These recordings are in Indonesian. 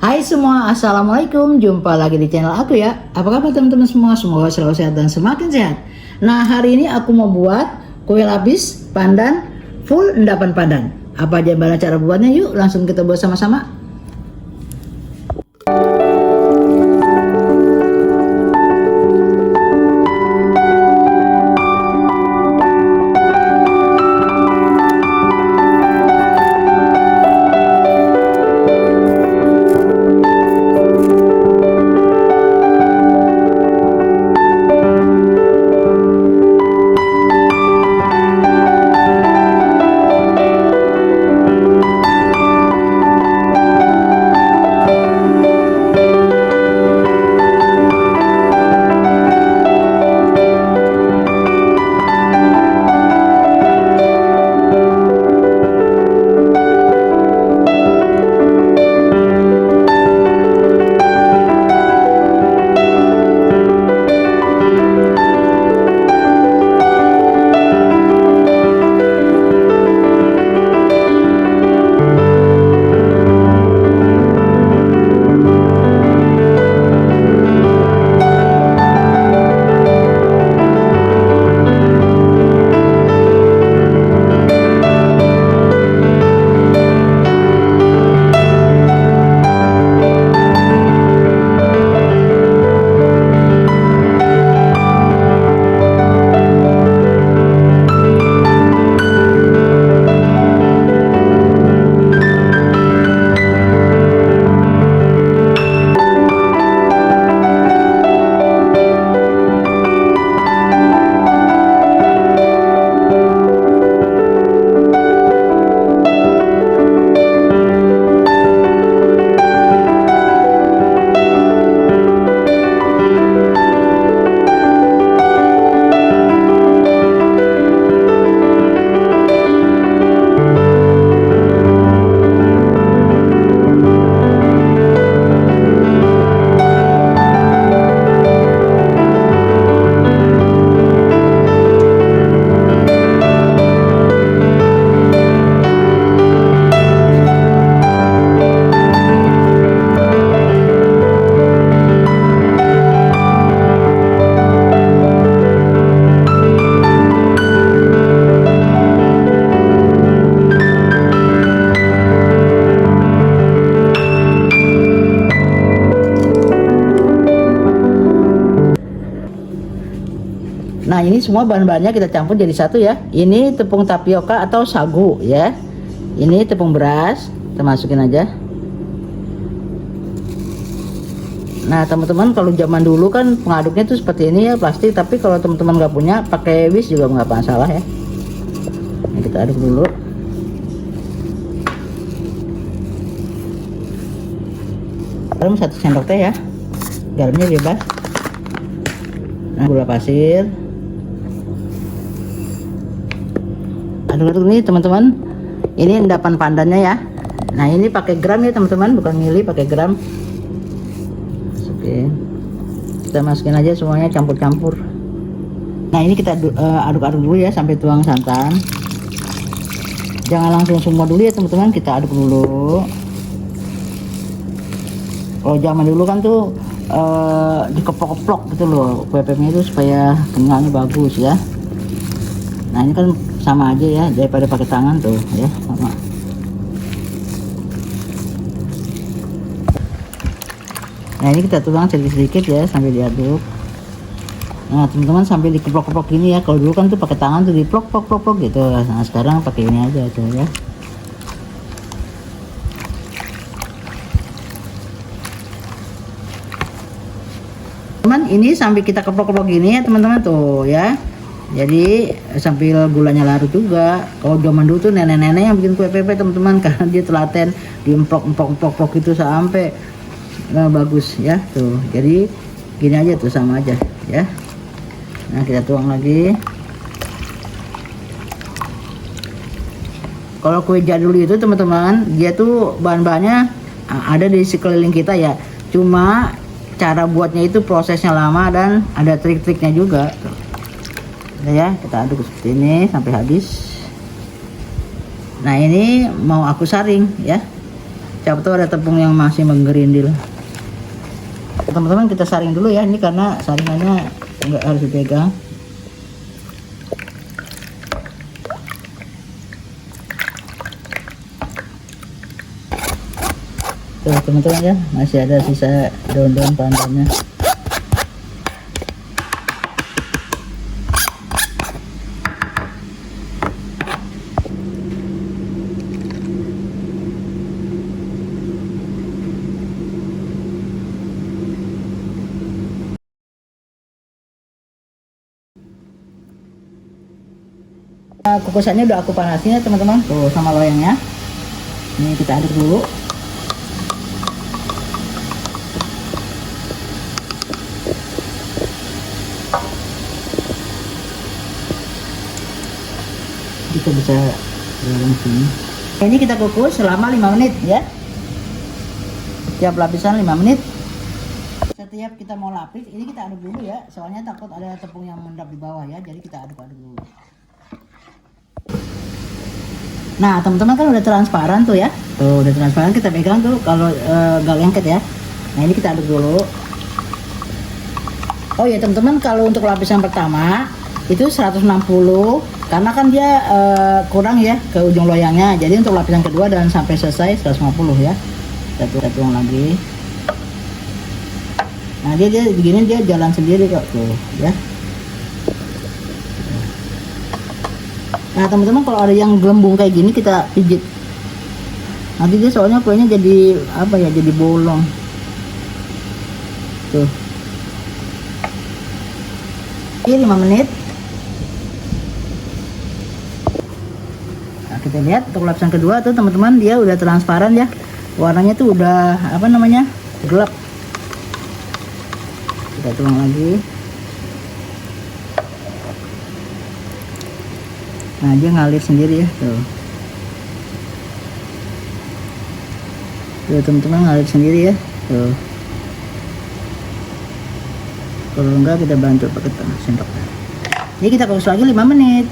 Hai semua, Assalamualaikum. Jumpa lagi di channel aku ya. Apa kabar teman-teman semua? Semoga selalu sehat dan semakin sehat. Nah, hari ini aku mau buat kue lapis pandan full endapan pandan. Apa aja gimana cara buatnya? Yuk langsung kita buat sama-sama. Nah, ini semua bahan-bahannya kita campur jadi satu ya. Ini tepung tapioka atau sagu ya. Ini tepung beras, kita masukin aja. Nah, teman-teman, kalau zaman dulu kan pengaduknya tuh seperti ini ya, plastik. Tapi kalau teman-teman nggak punya, pakai whisk juga nggak masalah ya. Ini kita aduk dulu. Garam 1 sendok teh ya. Garamnya bebas. Nah, gula pasir. Aduk-aduk nih teman-teman. Ini endapan pandannya ya. Nah, ini pakai gram ya teman-teman, bukan mili, pakai gram. Oke, kita masukin aja semuanya, campur-campur. Nah, ini kita aduk-aduk dulu ya sampai tuang santan. Jangan langsung semua dulu ya teman-teman, kita aduk dulu. Kalau zaman dulu kan tuh dikeplok-keplok gitu loh kue-kuenya itu supaya kenyalnya bagus ya. Nah, ini kan sama aja ya daripada pakai tangan tuh ya, sama. Nah, ini kita tuang sedikit-sedikit ya sambil diaduk. Nah, teman-teman, sambil dikeplok-keplok gini ya. Kalau dulu kan tuh pakai tangan tuh diplok-plok-plok gitu. Nah, sekarang pakai ini aja tuh ya. Teman, ini sambil kita keplok-keplok gini ya teman-teman tuh ya. Jadi sambil gulanya larut juga. Kalau zaman dulu tuh nenek-nenek yang bikin kue pepe teman-teman, karena dia telaten diemplok-emplok gitu sampai bagus ya tuh. Jadi gini aja tuh, sama aja ya. Nah, kita tuang lagi. Kalau kue jadul itu teman-teman, dia tuh bahan-bahannya ada di sekeliling kita ya. Cuma cara buatnya itu prosesnya lama dan ada trik-triknya juga tuh. Ya, kita aduk seperti ini sampai habis. Nah, ini mau aku saring ya. Siapa tahu ada tepung yang masih menggerindil. Teman-teman kita saring dulu ya, ini karena saringannya nggak harus dipegang. Tuh teman-teman ya, masih ada sisa daun-daun pandannya. Kukusannya udah aku panasin ya teman-teman, tuh sama loyangnya. Ini kita aduk dulu. Kita bisa dorong sini. Ini kita kukus selama 5 menit ya. Setiap lapisan 5 menit. Setiap kita mau lapis, ini kita aduk dulu ya. Soalnya takut ada tepung yang mendap di bawah ya. Jadi kita aduk-aduk dulu. Nah teman-teman kan udah transparan tuh ya. Tuh udah transparan, kita pegang tuh kalau gak lengket ya. Nah ini kita aduk dulu. Oh ya teman-teman, kalau untuk lapisan pertama itu 160, karena kan dia kurang ya ke ujung loyangnya. Jadi untuk lapisan kedua dan sampai selesai 150 ya. Kita tuang lagi. Nah dia begini, dia jalan sendiri kok tuh ya. Nah teman-teman, kalau ada yang gelembung kayak gini kita pijit. Nanti dia soalnya kuenya jadi apa ya, jadi bolong. Tuh. Ini 5 menit. Nah, kita lihat untuk lapisan kedua tuh teman-teman, dia udah transparan ya. Warnanya tuh udah apa namanya, gelap. Kita tuang lagi. Nah dia ngalir sendiri ya tuh. Tuh teman-teman, ngalir sendiri ya tuh. Kalau enggak kita bantu pakai sendok. Jadi kita kukus lagi 5 menit.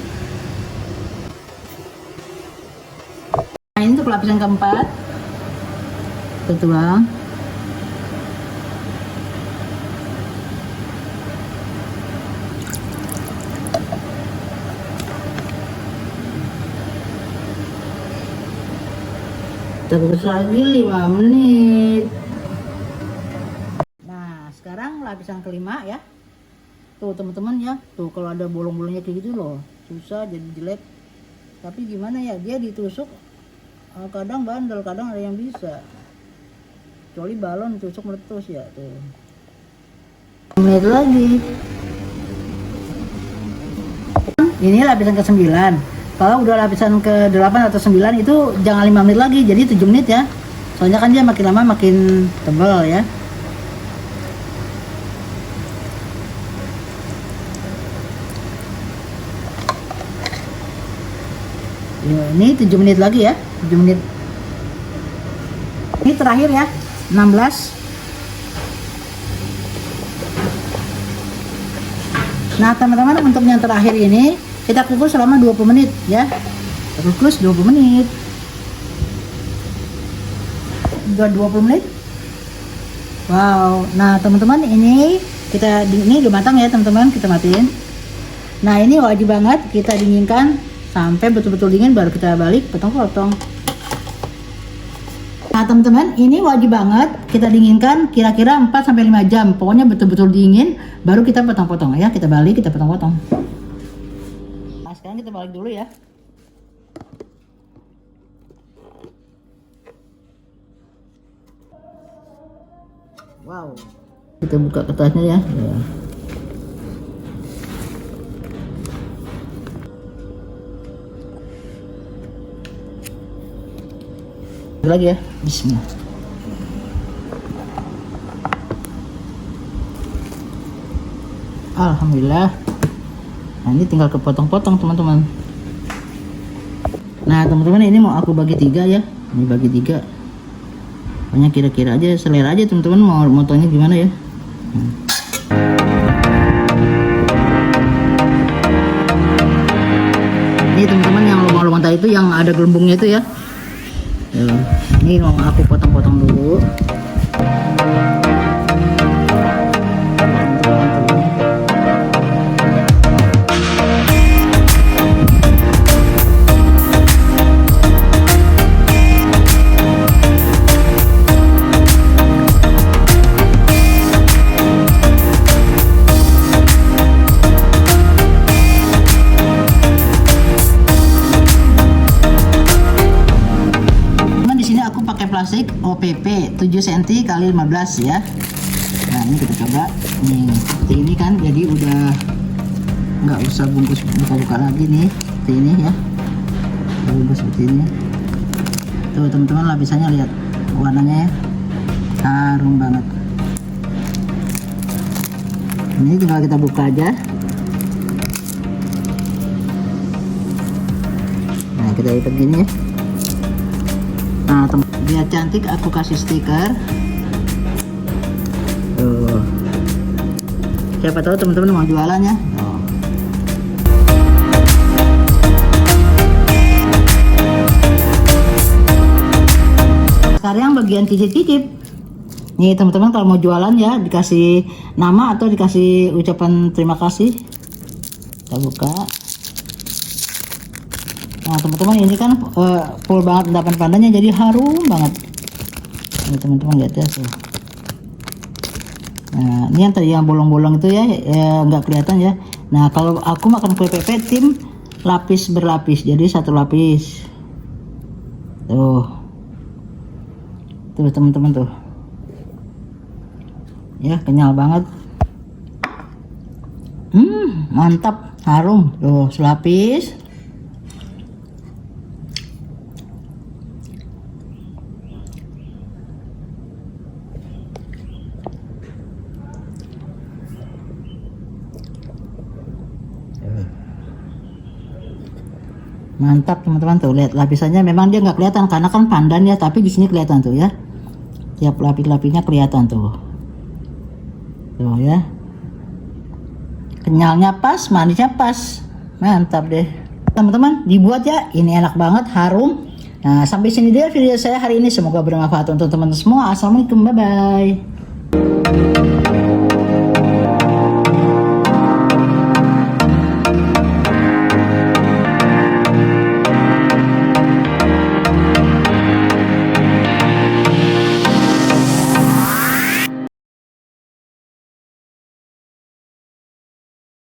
Nah ini untuk lapisan keempat. Kita tuang. Terus lagi 5 menit. Nah sekarang lapisan kelima ya. Tuh teman-teman ya, tuh kalau ada bolong-bolongnya kayak gitu loh, susah jadi jelek. Tapi gimana ya, dia ditusuk kadang bandel, kadang ada yang bisa. Kecuali balon tusuk meletus ya tuh. 5 menit lagi. Ini lapisan ke-9. Kalau udah lapisan ke-8 atau 9 itu jangan 5 menit lagi, jadi 7 menit ya. Soalnya kan dia makin lama makin tebal ya. Ini 7 menit lagi ya, 7 menit. Ini terakhir ya, 16. Nah teman-teman, untuk yang terakhir ini kita kukus selama 20 menit ya. Kukus 20 menit. Udah 20 menit. Wow. Nah teman-teman, ini udah matang ya teman-teman, kita matiin. Nah ini wajib banget kita dinginkan sampai betul-betul dingin, baru kita balik potong-potong. Nah teman-teman, ini wajib banget kita dinginkan kira-kira 4-5 jam. Pokoknya betul-betul dingin baru kita potong-potong ya. Kita balik, kita potong-potong. Nah sekarang kita balik dulu ya. Wow. Kita buka kertasnya ya. Lagi ya, bismillah. Alhamdulillah. Nah ini tinggal kepotong-potong teman-teman. Nah teman-teman, ini mau aku bagi 3 ya. Ini bagi 3. Pokoknya kira-kira aja, selera aja teman-teman mau motongnya gimana ya. Ini teman-teman, yang lubang-lubang tadi itu yang ada gelembungnya itu ya. Ini mau aku potong-potong dulu. Plastik OPP 7 cm kali 15 ya. Nah ini kita coba nih, seperti ini kan, jadi udah nggak usah bungkus buka-buka lagi nih, seperti ini ya, bungkus seperti ini tuh teman-teman. Lapisannya lihat warnanya ya, harum banget. Ini tinggal kita buka aja. Nah kita lipat gini ya. Nah biar cantik aku kasih stiker tuh, siapa tahu teman-teman mau jualan ya. Sekarang bagian cicip-cicip nih teman-teman, kalau mau jualan ya dikasih nama atau dikasih ucapan terima kasih. Kita buka. Nah teman-teman, ini kan full banget endapan pandannya, jadi harum banget. Ini teman-teman lihat ya tuh. Nah ini yang tadi yang bolong-bolong itu ya, nggak kelihatan ya. Nah kalau aku makan kue pepe tim lapis berlapis, jadi satu lapis. Tuh teman-teman tuh ya, kenyal banget. Mantap, harum tuh, selapis. Mantap teman-teman, tuh lihat lapisannya. Memang dia nggak kelihatan karena kan pandan ya, tapi di sini kelihatan tuh ya, tiap lapis-lapisnya kelihatan tuh ya, kenyalnya pas, manisnya pas, mantap deh teman-teman. Dibuat ya, ini enak banget, harum. Nah sampai sini deh video saya hari ini, semoga bermanfaat untuk teman-teman semua. Assalamualaikum, bye bye.